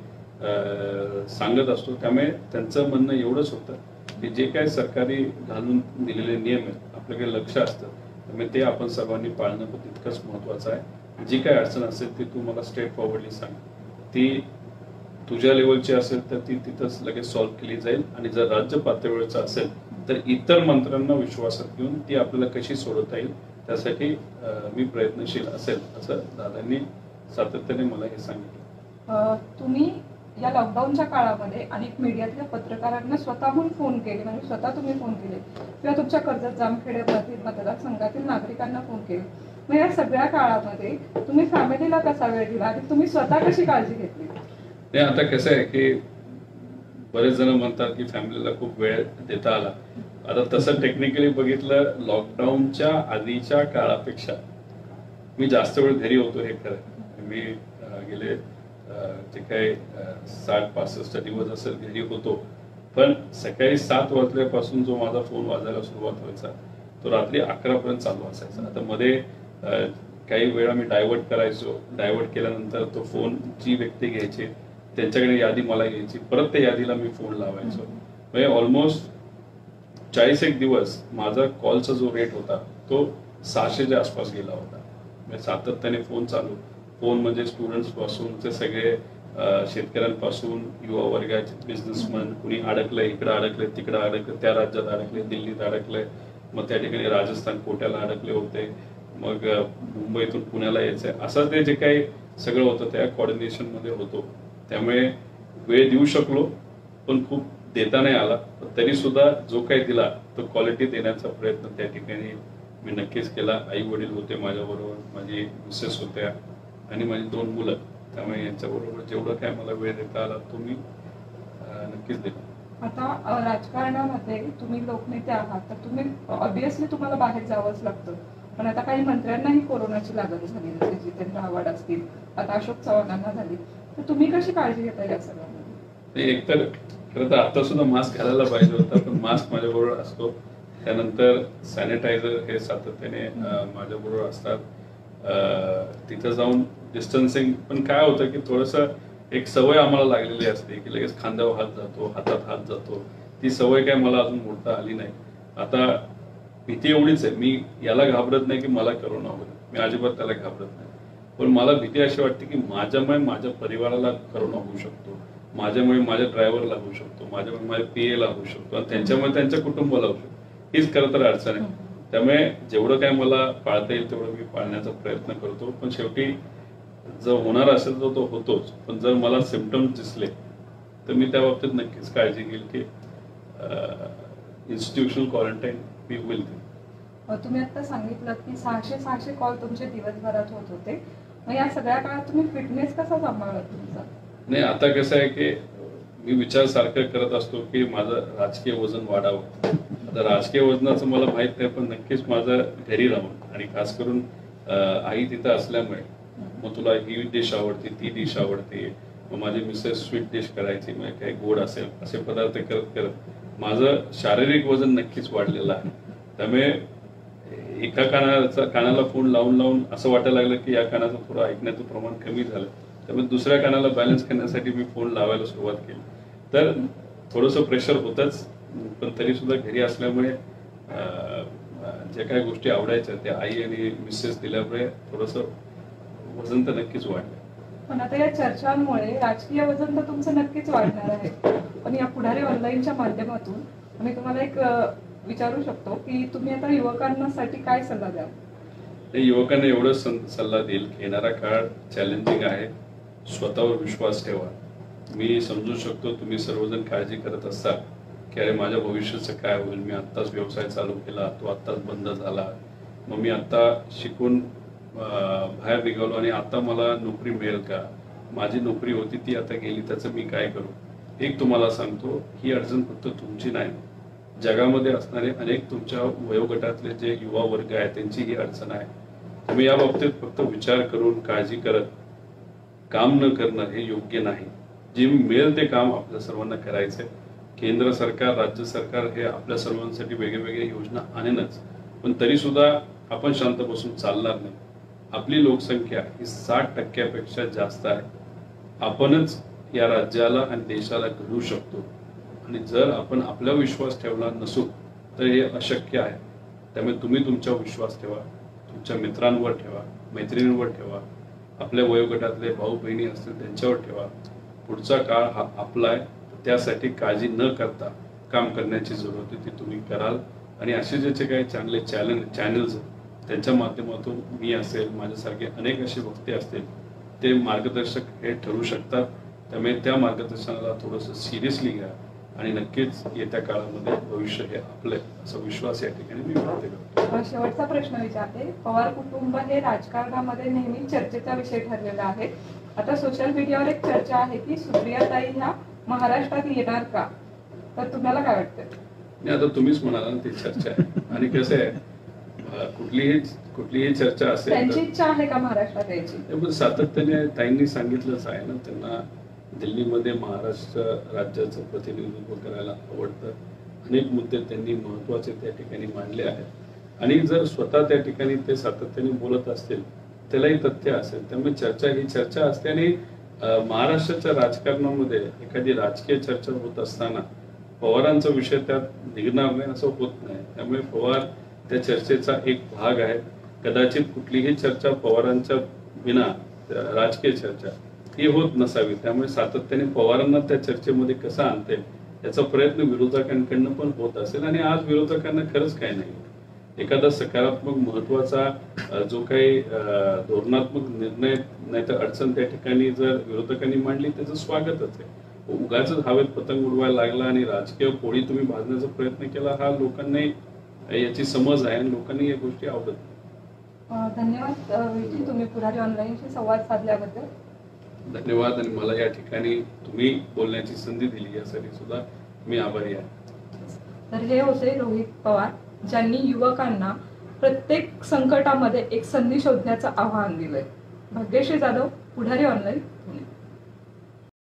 सांगत असतो. त्यामुळे त्यांचं म्हणणं एवढंच होतं की जे काही सरकारी घालून दिलेले नियम आहेत आपल्याकडे लक्ष असतं, त्यामुळे ते आपण सर्वांनी पाळणं पण तितकंच महत्वाचं आहे. जी काही अडचण असेल ती तू मला स्ट्रेट फॉरवर्डली सांग, ती तुझ्या लेवलची असेल तर ती तिथंच लगेच सॉल्व्ह केली जाईल, आणि जर राज्य पातळीवरचं असेल तर इतर मंत्र्यांना विश्वासात घेऊन ती आपल्याला कशी सोडवता येईल त्यासाठी मी प्रयत्नशील असेल, असं दादांनी सातत्याने मला हे सांगितलं. तुम्ही या लॉकडाऊनच्या काळामध्ये अनेक मीडियातल्या पत्रकारांना स्वतःहून फोन केले, म्हणजे स्वतः तुम्ही फोन केले किंवा तुमच्या कर्जत जामखेड मतदारसंघातील नागरिकांना फोन केले. मग या सगळ्या काळामध्ये तुम्ही फॅमिलीला कसा वेळ दिला आणि तुम्ही स्वतः कशी काळजी घेतली? नाही, आता कसं आहे की बरेच जण म्हणतात की फॅमिलीला खूप वेळ देता आला. आता तसं टेक्निकली बघितलं, लॉकडाऊनच्या आधीच्या काळापेक्षा मी जास्त वेळ घरी होतो हे खरं. मी गेले जे काही 60-65 दिवस असेल घरी होतो, पण सकाळी 7 वाजल्यापासून जो माझा फोन वाजायला सुरुवात व्हायचा तो रात्री 11 पर्यंत चालू असायचा. आता मध्ये काही वेळा मी डायव्हर्ट करायचो, डायव्हर्ट केल्यानंतर तो फोन जी व्यक्ती घ्यायची त्यांच्याकडे यादी मला घ्यायची, परत त्या यादीला मी फोन लावायचो. म्हणजे ऑलमोस्ट 40 दिवस माझा कॉलचा जो रेट होता तो 600च्या आसपास गेला होता. म्हणजे सातत्याने फोन चालू. फोन म्हणजे स्टुडंट्स पासून ते सगळे शेतकऱ्यांपासून युवा वर्गाचे, बिझनेसमॅन, कुणी अडकलंय, इकडं अडकलंय, तिकडं अडकलंय, त्या राज्यात अडकले, दिल्लीत अडकलंय, मग त्या ठिकाणी राजस्थान कोट्याला अडकले होते, मग मुंबईतून पुण्याला यायचंय, असं ते जे काही सगळं होतं त्या कॉर्डिनेशन मध्ये होतो. त्यामुळे वेळ देऊ शकलो पण खूप देता नाही आला. तरी सुद्धा जो काही दिला तो क्वालिटी देण्याचा प्रयत्न त्या ठिकाणी मी नक्कीच केला. आई वडील होते माझ्याबरोबर, माझी मिसेस होत्या आणि माझी 2 मुलं. त्यामुळे यांच्याबरोबर जेवढं काय मला वेळ देता आला तो मी नक्कीच दिला. आता राजकारणामध्ये तुम्ही लोकनेते आहात तर तुम्ही ऑब्विसली तुम्हाला बाहेर जावंच लागतं, पण आता काही मंत्र्यांनाही कोरोनाची लागण झाली, जसे जितेंद्र आव्हाड असतील, आता अशोक चव्हाणांना झाली, तर तुम्ही कशी काळजी घेता या सगळ्यांमध्ये? एकतर खरं तर आता सुद्धा मास्क घालायला पाहिजे होता, पण मास्क माझ्याबरोबर असतो. त्यानंतर सॅनिटायझर हे सातत्याने माझ्याबरोबर असतात. तिथं जाऊन डिस्टन्सिंग, पण काय होतं की थोडंसं एक सवय आम्हाला लागलेली असते की लगेच खांद्यावर हात जातो, हातात हात जातो. ती सवय काय मला अजून मोडता आली नाही. आता भीती एवढीच आहे, मी याला घाबरत नाही की मला करोना होईल, मी अजिबात त्याला घाबरत नाही. पण मला भीती अशी वाटते की माझ्यामुळे माझ्या परिवाराला करोना होऊ शकतो, माझ्यामुळे माझ्या ड्रायव्हरला होऊ शकतो, माझ्यामुळे माझ्या PA ला होऊ शकतो, आणि त्यांच्यामुळे त्यांच्या कुटुंबाला होऊ शकतो. हीच खरं तर अडचण आहे. त्यामुळे जेवढं काय मला पाळता येईल तेवढं मी पाळण्याचा प्रयत्न करतो. पण शेवटी जर होणार असेल तर तो होतोच. पण जर मला सिम्पटम्स दिसले तर मी त्या बाबतीत नक्कीच काळजी घेईल की इन्स्टिट्यूशनल क्वारंटाईन मी होईल. तुम्ही आता सांगितलं की 600 कॉल तुमचे दिवसभरात होत होते, मग या सगळ्या काळात तुम्ही फिटनेस कसा सांभाळला तुमचा? नाही, आता कसं आहे की मी विचार सारखं करत असतो की माझं राजकीय वजन वाढावं. आता राजकीय वजनाचं मला माहित नाही, पण नक्कीच माझं घरी राहून आणि खास करून आई तिथं असल्यामुळे, मग तुला ही डिश आवडते, ती डिश आवडते, मग माझी मिसेस स्वीट डिश करायची, मग काही गोड असेल असे पदार्थ करत करत माझं शारीरिक वजन नक्कीच वाढलेलं आहे. त्यामुळे एका कानाला फोन लावून लावून असं वाटायला लागलं की या कानाचं थोडं ऐकण्याचं प्रमाण कमी झालं. त्यामुळे दुसऱ्या कानाला बॅलन्स करण्यासाठी मी फोन लावायला सुरुवात केली. तर थोडंसं प्रेशर होतच, पण तरी सुद्धा घरी असल्यामुळे ज्या काही गोष्टी आवडायच्या त्या आई आणि मिसेस दिल्यामुळे थोडंसं वजन तर नक्कीच वाढलं. पण आता या चर्चांमुळे राजकीय वजन तर तुमचं नक्कीच वाढणार आहे. पण या पुढारी ऑनलाईनच्या माध्यमातून आम्ही तुम्हाला एक विचारू शकतो की तुम्ही आता युवकांसाठी काय सल्ला द्याल? युवकांना एवढंच सल्ला देईल की येणारा काळ चॅलेंजिंग आहे. स्वतःवर विश्वास ठेवा. मी समजू शकतो तुम्ही सर्वजण काळजी करत असता की अरे माझ्या भविष्याचं काय होईल, मी आत्ताच व्यवसाय चालू केला, तो आत्ताच बंद झाला, मग मी आता शिकून बाहेर निघालो आणि आता मला नोकरी मिळेल का, माझी नोकरी होती ती आता गेली, त्याचं मी काय करू. एक तुम्हाला सांगतो, ही अडचण फक्त तुमची नाही, जगामध्ये असणारे अनेक तुमच्या वयोगटातले जे युवा वर्ग आहे त्यांची ही अडचण आहे. तुम्ही या बाबतीत फक्त विचार करून काळजी करत काम न करणं हे योग्य नाही. जे मिळेल ते काम आपल्या सर्वांना करायचंय. केंद्र सरकार, राज्य सरकार हे आपल्या सर्वांसाठी वेगवेगळ्या योजना आणेनच, पण तरी सुद्धा आपण शांत बसून चालणार नाही. आपली लोकसंख्या ही 60% जास्त आहे. आपणच या राज्याला आणि देशाला घडवू शकतो आणि जर आपण आपल्यावर विश्वास ठेवला नसू तर हे अशक्य आहे. त्यामुळे तुम्ही तुमच्यावर विश्वास ठेवा, तुमच्या मित्रांवर ठेवा, मैत्रिणींवर ठेवा, आपल्या वयोगटातले भाऊ बहिणी असतील त्यांच्यावर ठेवा. पुढचा काळ हा आपला आहे. त्यासाठी काळजी न करता काम करण्याची जरूरत आहे ती तुम्ही कराल. आणि असे ज्याचे काही चांगले चॅनल्स त्यांच्या माध्यमातून मी असेल, माझ्यासारखे अनेक असे वक्ते असतील, ते मार्गदर्शक हे ठरू शकतात. त्यामुळे त्या मार्गदर्शनाला थोडंसं सिरियसली घ्या आणि नक्कीच येत्या काळामध्ये भविष्य हे आपलं आहे असा विश्वास या ठिकाणी मी व्यक्त करतो. शेवटचा प्रश्न विचारते. पवार कुटुंब हे राजकारणामध्ये नेहमी चर्चेचा विषय ठरलेला आहे. आता सोशल मीडियावर एक चर्चा आहे की सुप्रियाताई ह्या महाराष्ट्रात येणार का? तर तुम्हाला काय वाटतं? नाही, आता तुम्हीच म्हणाला ना ती चर्चा आहे. आणि कसं आहे, कुठलीही चर्चा असेल त्यांची इच्छा आहे का महाराष्ट्रात यायची? तर सातत्याने ताईंनी सांगितलंच आहे ना, त्यांना दिल्लीमध्ये महाराष्ट्र राज्याचं प्रतिनिधित्व करायला आवडतं. अनेक मुद्दे त्यांनी महत्वाचे त्या ठिकाणी मांडले आहेत आणि जर स्वतः त्या ठिकाणी ते सातत्याने बोलत असतील त्यालाही तथ्य असेल. त्यामुळे चर्चा ही चर्चा असते. आणि महाराष्ट्राच्या राजकारणामध्ये एखादी राजकीय चर्चा होत असताना पवारांचा विषय त्यात निघणार नाही असं होत नाही. त्यामुळे पवार त्या चर्चेचा एक भाग आहे. कदाचित कुठलीही चर्चा पवारांच्या विना राजकीय चर्चा ही होत नसावी. त्यामुळे सातत्याने पवारांना त्या चर्चेमध्ये कसं आणता येईल याचा प्रयत्न विरोधकांकडनं पण होत असेल. आणि आज विरोधकांना खरंच काय नाही, एखादा सकारात्मक महत्वाचा जो काही धोरणात्मक निर्णय नाही तर अडचण त्या ठिकाणी जर विरोधकांनी मांडली त्याचं स्वागतच आहे. उगाच हवेत पतंग उडवायला लागला आणि राजकीय पोळी तुम्ही भाजण्याचा प्रयत्न केला हा लोकांनी याची समज आहे आणि लोकांनी या गोष्टी आवडत नाही. धन्यवाद विजी, तुम्ही पुढारी ऑनलाईनशी संवाद साधल्याबद्दल. धन्यवाद. आणि मला या ठिकाणी तुम्ही बोलण्याची संधी दिली यासाठी सुद्धा मी आभारी आहे. तर हे होते रोहित पवार, ज्यांनी युवकांना प्रत्येक संकटामध्ये एक संधी शोधण्याचं आव्हान दिलंय. भाग्यश्री जाधव, पुढारी ऑनलाईन, पुणे.